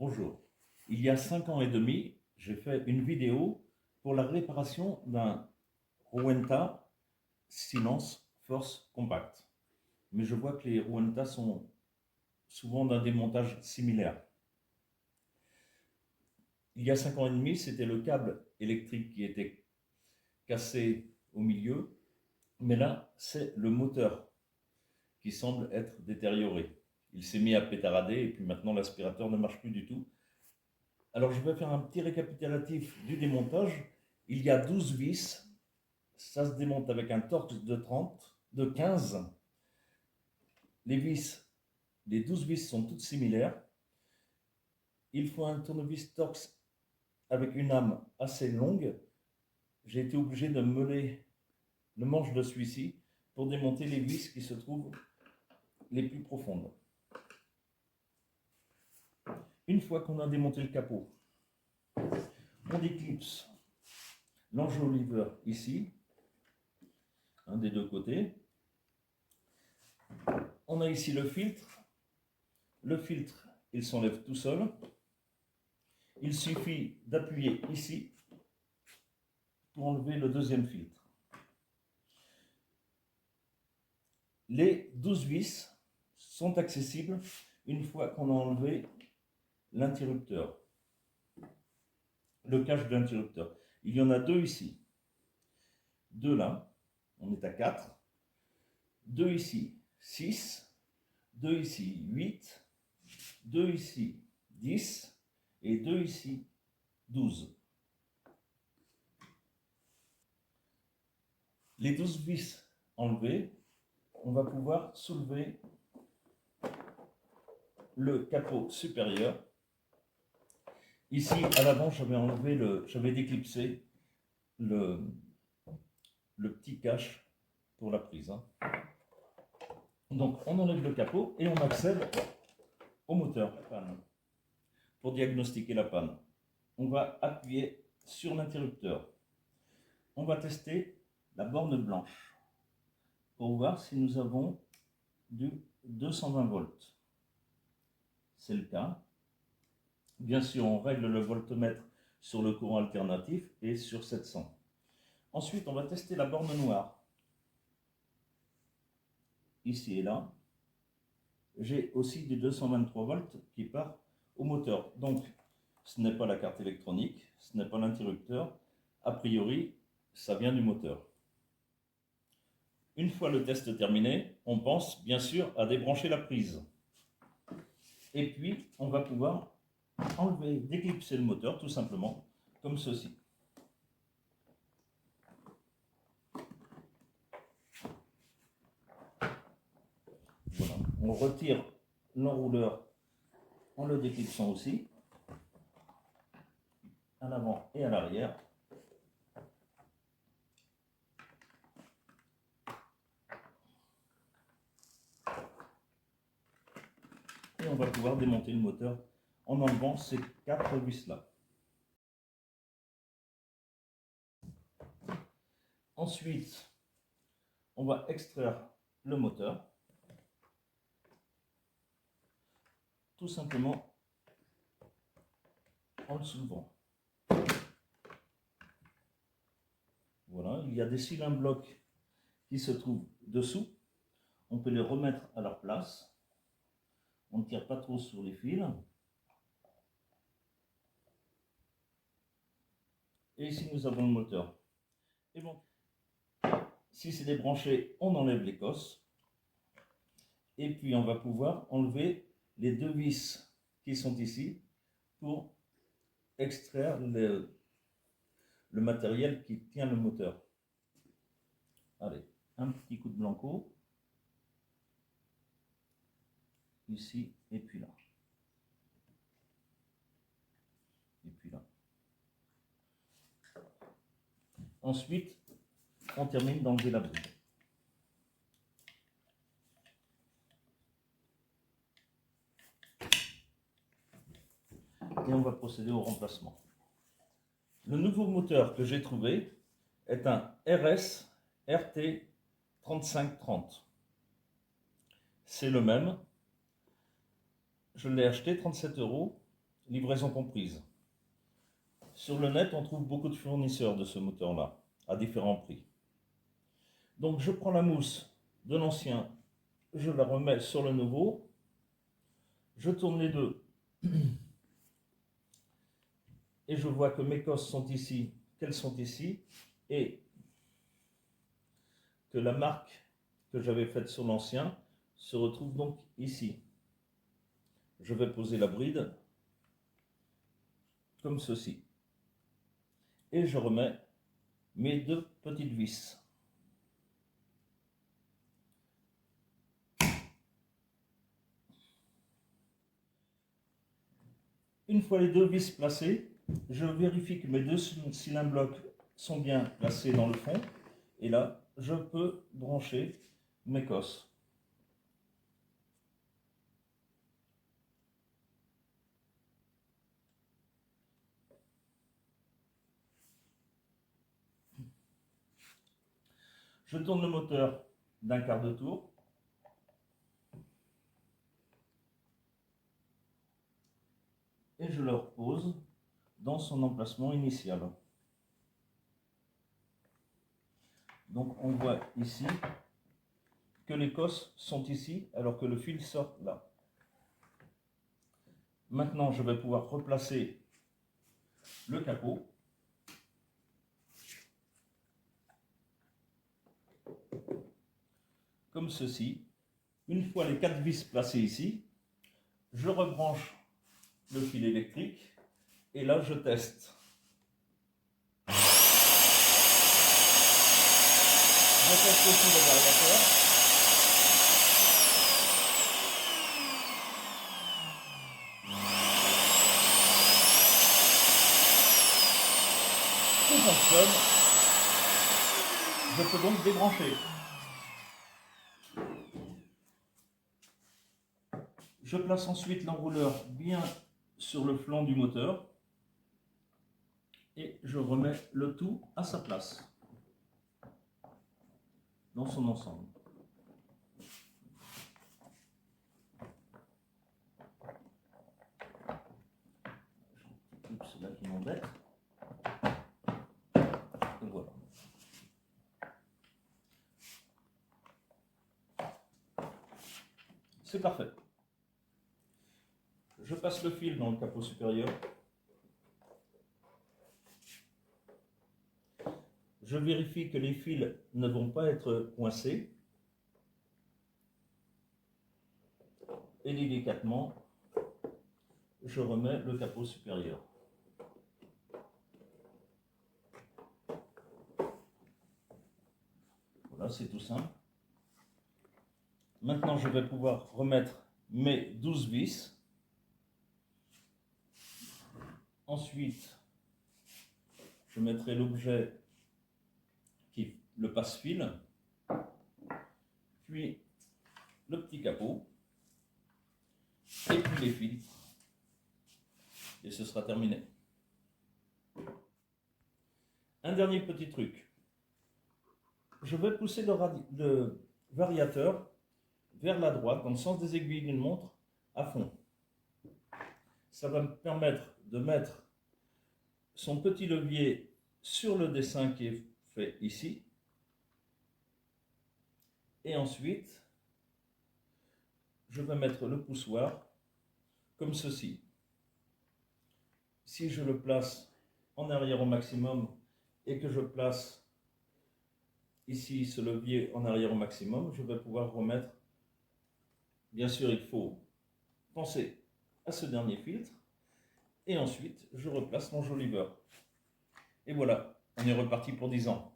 Bonjour. Il y a 5 ans et demi, j'ai fait une vidéo pour la réparation d'un Rowenta Silence Force Compact. Mais je vois que les Rowenta sont souvent d'un démontage similaire. Il y a 5 ans et demi, c'était le câble électrique qui était cassé au milieu. Mais là, c'est le moteur qui semble être détérioré. Il s'est mis à pétarader et puis maintenant l'aspirateur ne marche plus du tout. Alors je vais faire un petit récapitulatif du démontage. Il y a 12 vis. Ça se démonte avec un Torx de 15. Les 12 vis sont toutes similaires. Il faut un tournevis Torx avec une âme assez longue. J'ai été obligé de meuler le manche de celui-ci pour démonter les vis qui se trouvent les plus profondes. Une fois qu'on a démonté le capot, on déclipse l'enjoliveur ici, un des deux côtés. On a ici le filtre. Le filtre, il s'enlève tout seul. Il suffit d'appuyer ici pour enlever le deuxième filtre. Les 12 vis sont accessibles une fois qu'on a enlevé l'interrupteur, le cache de l'interrupteur. Il y en a deux ici, deux là, on est à 4, deux ici, 6, deux ici, 8, deux ici, 10 et deux ici, 12. Les 12 vis enlevées, on va pouvoir soulever le capot supérieur. Ici, à l'avant, j'avais déclipsé le petit cache pour la prise. Donc, on enlève le capot et on accède au moteur. Pour diagnostiquer la panne, on va appuyer sur l'interrupteur. On va tester la borne blanche pour voir si nous avons du 220 volts. C'est le cas. Bien sûr, on règle le voltmètre sur le courant alternatif et sur 700. Ensuite, on va tester la borne noire. Ici et là. J'ai aussi du 223 volts qui part au moteur. Donc, ce n'est pas la carte électronique, ce n'est pas l'interrupteur. A priori, ça vient du moteur. Une fois le test terminé, on pense bien sûr à débrancher la prise. Et puis, on va pouvoir enlever, déclipser le moteur tout simplement, comme ceci. Voilà. On retire l'enrouleur en le déclipsant aussi, à l'avant et à l'arrière. Et on va pouvoir démonter le moteur en enlevant ces 4 vis-là. Ensuite, on va extraire le moteur, tout simplement en le soulevant. Voilà, il y a des cylindres blocs qui se trouvent dessous. On peut les remettre à leur place. On ne tire pas trop sur les fils. Et ici, nous avons le moteur. Et bon, si c'est débranché, on enlève les cosses. Et puis, on va pouvoir enlever les 2 vis qui sont ici pour extraire le matériel qui tient le moteur. Allez, un petit coup de blanco. Ici, et puis là. Et puis là. Ensuite, on termine d'enlever la bride. Et on va procéder au remplacement. Le nouveau moteur que j'ai trouvé est un RS RT 3530. C'est le même. Je l'ai acheté 37 €. livraison comprise. Sur le net, on trouve beaucoup de fournisseurs de ce moteur-là, à différents prix. Donc je prends la mousse de l'ancien, je la remets sur le nouveau, je tourne les deux, et je vois que mes cosses sont ici, qu'elles sont ici, et que la marque que j'avais faite sur l'ancien se retrouve donc ici. Je vais poser la bride comme ceci. Et je remets mes deux petites vis. Une fois les deux vis placées, je vérifie que mes deux cylindres blocs sont bien placés dans le fond. Et là, je peux brancher mes cosses. Je tourne le moteur d'un quart de tour. Et je le repose dans son emplacement initial. Donc on voit ici que les cosses sont ici alors que le fil sort là. Maintenant je vais pouvoir replacer le capot. Comme ceci. Une fois les 4 vis placées ici, je rebranche le fil électrique et là je teste. Je teste aussi le variateur. Tout fonctionne. Je peux donc débrancher. Je place ensuite l'enrouleur bien sur le flanc du moteur et je remets le tout à sa place, dans son ensemble. C'est là qui m'embête. Et voilà. C'est parfait. Je passe le fil dans le capot supérieur. Je vérifie que les fils ne vont pas être coincés. Et délicatement, je remets le capot supérieur. Voilà, c'est tout simple. Maintenant, je vais pouvoir remettre mes 12 vis. Ensuite, je mettrai l'objet qui le passe-fil, puis le petit capot, et puis les filtres. Et ce sera terminé. Un dernier petit truc. Je vais pousser le variateur vers la droite, dans le sens des aiguilles d'une montre, à fond. Ça va me permettre de mettre son petit levier sur le dessin qui est fait ici. Et ensuite, je vais mettre le poussoir comme ceci. Si je le place en arrière au maximum et que je place ici ce levier en arrière au maximum, je vais pouvoir remettre. Bien sûr, il faut penser à ce dernier filtre. Et ensuite, je replace mon joli beurre. Et voilà, on est reparti pour 10 ans.